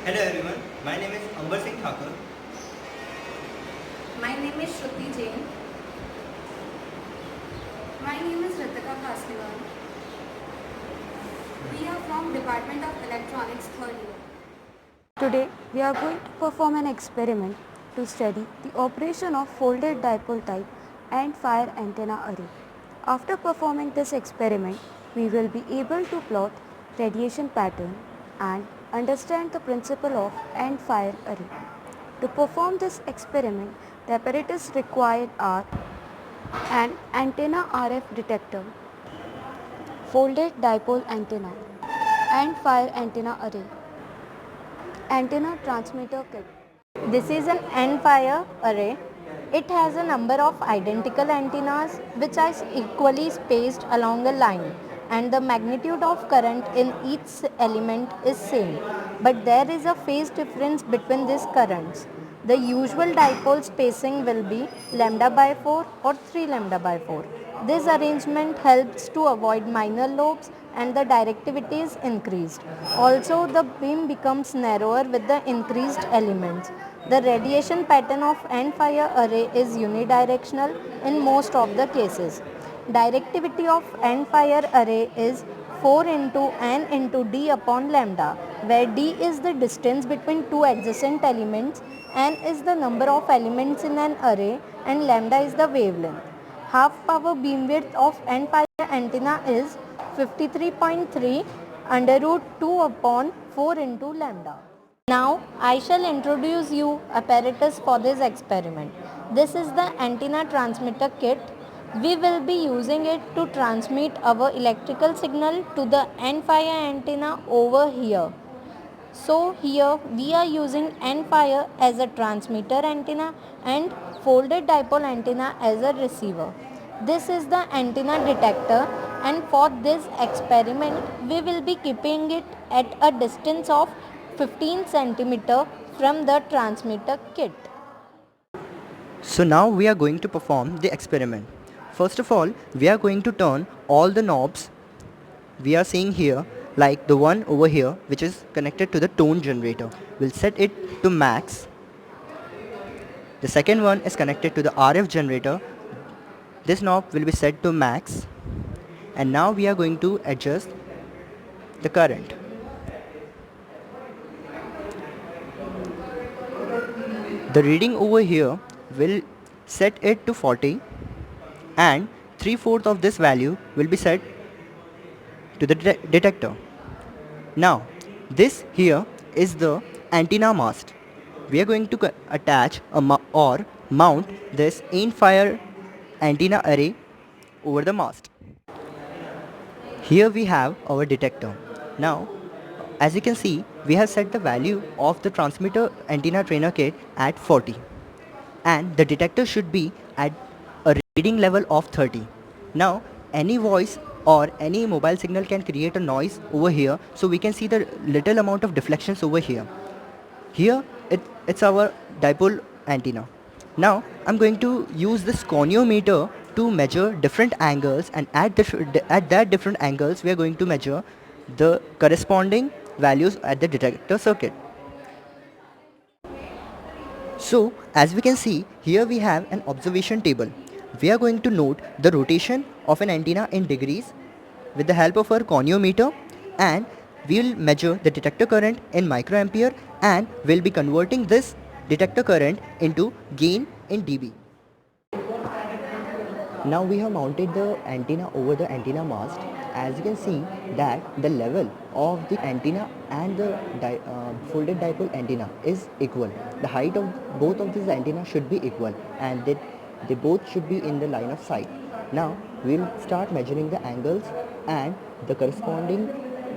Hello everyone, my name is Amber Singh Thakur. My name is Shruti Jain. My name is Ritika Kasliwal. We are from Department of Electronics, third year. Today, we are going to perform an experiment to study the operation of folded dipole type and fire antenna array. After performing this experiment, we will be able to plot radiation pattern and understand the principle of end fire array. To perform this experiment, the apparatus required are an antenna RF detector, folded dipole antenna, and fire antenna array. Antenna transmitter kit. This is an end-fire array. It has a number of identical antennas which are equally spaced along a line, and the magnitude of current in each element is same, but there is a phase difference between these currents. The usual dipole spacing will be lambda by 4 or 3 lambda by 4. This arrangement helps to avoid minor lobes and the directivity is increased. Also, the beam becomes narrower with the increased elements. The radiation pattern of end fire array is unidirectional in most of the cases. Directivity of end fire array is 4 into n into d upon lambda, where d is the distance between two adjacent elements, n is the number of elements in an array, and lambda is the wavelength. Half power beamwidth of end fire antenna is 53.3 under root 2 upon 4 into lambda. Now I shall introduce you apparatus for this experiment. This is the antenna transmitter kit. We will be using it to transmit our electrical signal to the end fire antenna over here. So here we are using end fire as a transmitter antenna and folded dipole antenna as a receiver. This is the antenna detector, and for this experiment we will be keeping it at a distance of 15 cm from the transmitter kit. So now we are going to perform the experiment. First of all, we are going to turn all the knobs we are seeing here, like the one over here which is connected to the tone generator. We'll set it to max. The second one is connected to the RF generator. This knob will be set to max. And now we are going to adjust the current. The reading over here will set it to 40 and 3/4 of this value will be set to the detector. Now this here is the antenna mast. We are going to attach or mount this end fire antenna array over the mast. Here we have our detector. Now as you can see, we have set the value of the transmitter antenna trainer kit at 40 and the detector should be at a reading level of 30. Now any voice or any mobile signal can create a noise over here, so we can see the little amount of deflections over here. Here it's our dipole antenna. Now I'm going to use this coniometer to measure different angles, and at that different angles we are going to measure the corresponding values at the detector circuit. So as we can see, here we have an observation table. We are going to note the rotation of an antenna in degrees with the help of our coniometer, and we will measure the detector current in microampere, and we'll be converting this detector current into gain in dB. Now we have mounted the antenna over the antenna mast. As you can see that the level of the antenna and the folded dipole antenna is equal. The height of both of these antennas should be equal, and they both should be in the line of sight. Now we will start measuring the angles and the corresponding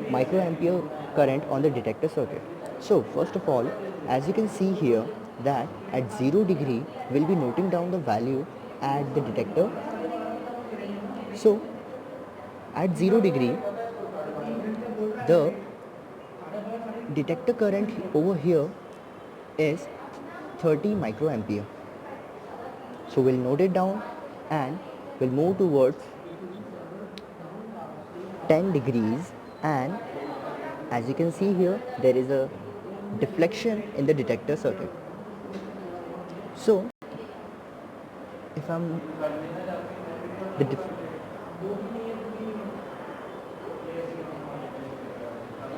microampere current on the detector circuit. So first of all, as you can see here, that at 0 degree we'll be noting down the value at the detector. So at 0 degree, the detector current over here is 30 microampere. So we'll note it down and we'll move towards 10 degrees, and as you can see here, there is a deflection in the detector circuit. So if I'm the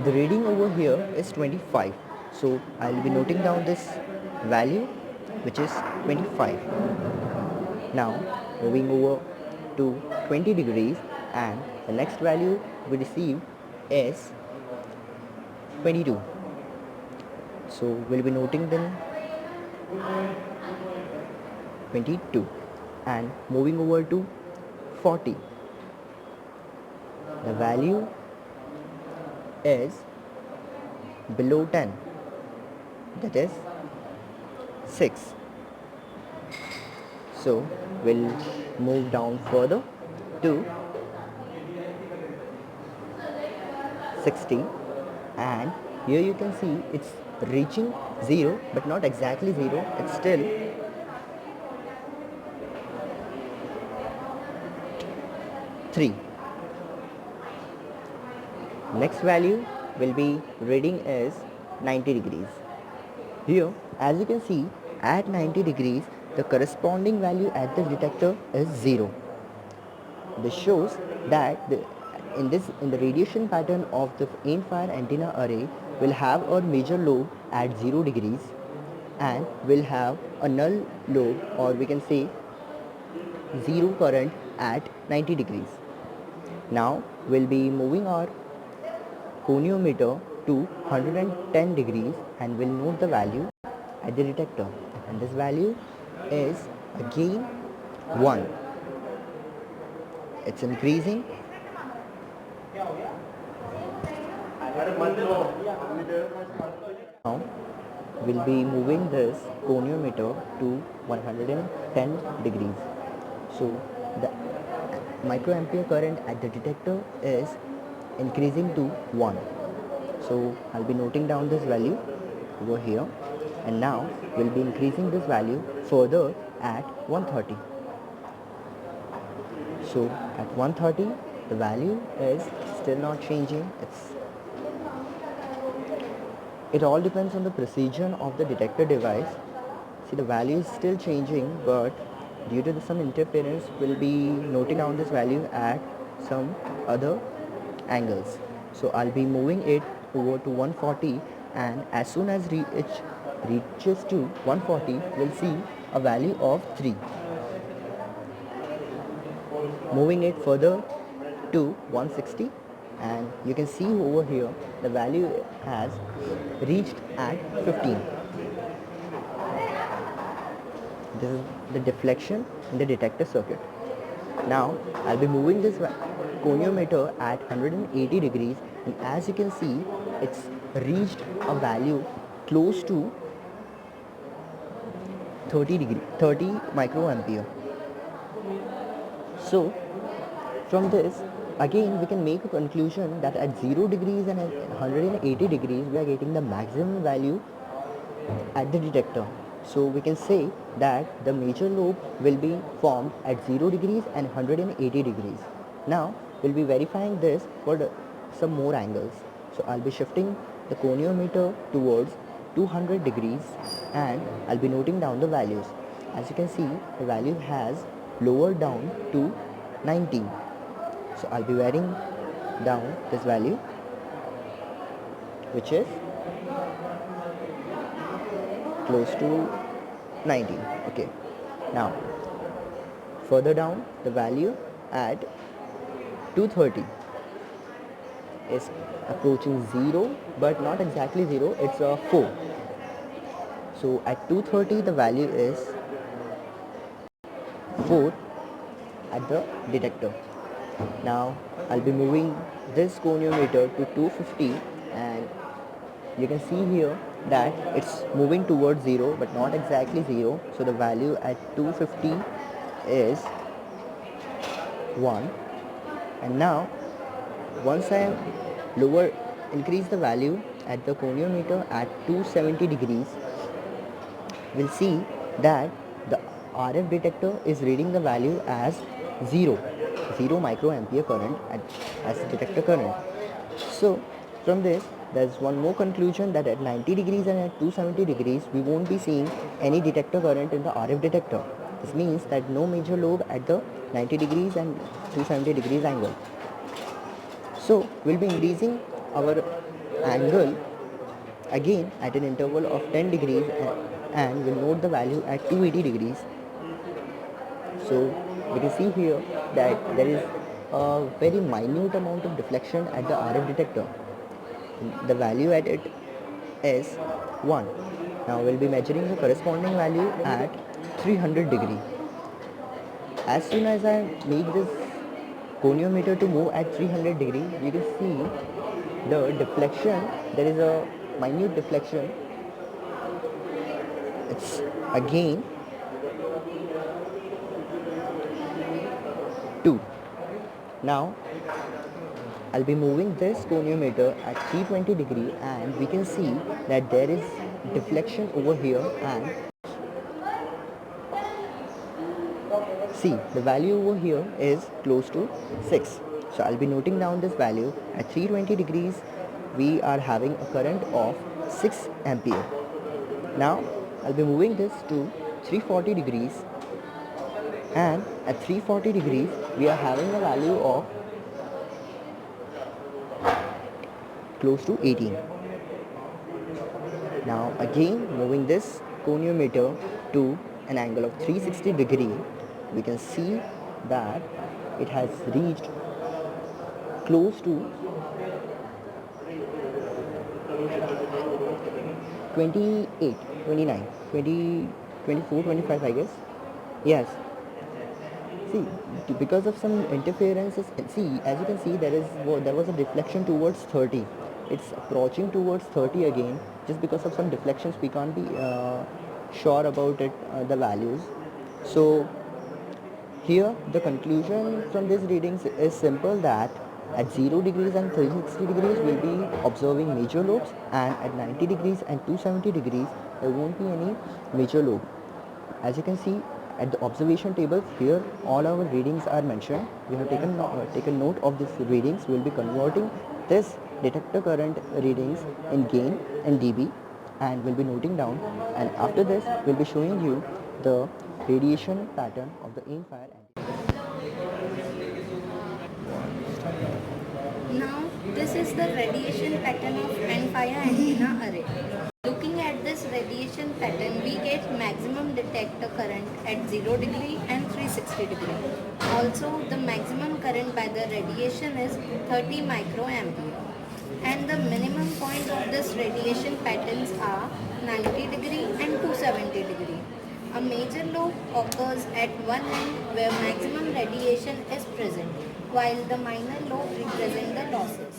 the reading over here is 25, so I'll be noting down this value, which is 25. Now moving over to 20 degrees, and the next value we receive is 22. So we'll be noting then 22, and moving over to 40. The value is below 10, that is 6. So we'll move down further to 60, and here you can see it's reaching 0 but not exactly 0, it's still 3. Next value will be reading is 90 degrees. Here as you can see, at 90 degrees the corresponding value at the detector is 0. This shows that in the radiation pattern of the end-fire antenna array will have a major lobe at 0 degrees and will have a null lobe, or we can say zero current, at 90 degrees. Now we'll be moving our goniometer to 110 degrees and we'll note the value at the detector, and this value is again 1. It's increasing. Now we'll be moving this goniometer to 110 degrees. So the microampere current at the detector is increasing to 1. So I'll be noting down this value over here, and now we'll be increasing this value further at 130. So at 130 the value is still not changing. It all depends on the precision of the detector device. See, the value is still changing, but due to some interference we'll be noting down this value at some other angles. So I'll be moving it over to 140, and as soon as it reaches to 140 we'll see a value of 3. Moving it further to 160, and you can see over here the value has reached at 15. This is the deflection in the detector circuit. Now I'll be moving this goniometer at 180 degrees, and as you can see it's reached a value close to 30 microampere. So from this again we can make a conclusion that at 0 degrees and at 180 degrees we are getting the maximum value at the detector. So we can say that the major lobe will be formed at 0 degrees and 180 degrees. Now we'll be verifying this for some more angles. So I'll be shifting the goniometer towards 200 degrees and I'll be noting down the values. As you can see, the value has lowered down to 19. So I'll be writing down this value, which is close to 19. Okay. Now further down, the value at 230 is approaching 0, but not exactly 0, it's a 4. So at 230 the value is 4 at the detector. Now I'll be moving this goniometer to 250, and you can see here that it's moving towards 0 but not exactly 0. So the value at 250 is 1. And now once I increase the value at the goniometer at 270 degrees, we'll see that the RF detector is reading the value as 0 microampere current as detector current. So from this there's one more conclusion, that at 90 degrees and at 270 degrees we won't be seeing any detector current in the RF detector. This means that no major lobe at the 90 degrees and 270 degrees angle. So we'll be increasing our angle again at an interval of 10 degrees, and we'll note the value at 280 degrees. So we can see here that there is a very minute amount of deflection at the RF detector. The value at it is 1. Now we'll be measuring the corresponding value at 300 degree. As soon as I make this goniometer to move at 300 degree, you can see the deflection. There is a minute deflection. It's again 2. Now I'll be moving this goniometer at 320 degree, and we can see that there is deflection over here, and see the value over here is close to 6. So I'll be noting down this value at 320 degrees. We are having a current of 6 ampere. Now I'll be moving this to 340 degrees, and at 340 degrees we are having a value of close to 18. Now again moving this goniometer to an angle of 360 degree, we can see that it has reached close to 28, 29, 20, 24, 25 I guess. Yes. See, because of some interferences, see, as you can see, there was a deflection towards 30. It's approaching towards 30 again. Just because of some deflections, we can't be sure about it, the values. So here the conclusion from these readings is simple, that at 0 degrees and 360 degrees we'll be observing major lobes, and at 90 degrees and 270 degrees there won't be any major lobe. As you can see at the observation tables here, all our readings are mentioned. We have taken note of these readings. We will be converting this detector current readings in gain and dB, and we'll be noting down, and after this we'll be showing you the radiation pattern of the aim fire antenna. Now, this is the radiation pattern of end-fire antenna array. Looking at this radiation pattern, we get maximum detector current at 0 degree and 360 degree. Also, the maximum current by the radiation is 30 microampere. And the minimum point of this radiation patterns are 90 degree and 270 degree. A major lobe occurs at one end where maximum radiation is present, while the minor lobe represents the losses.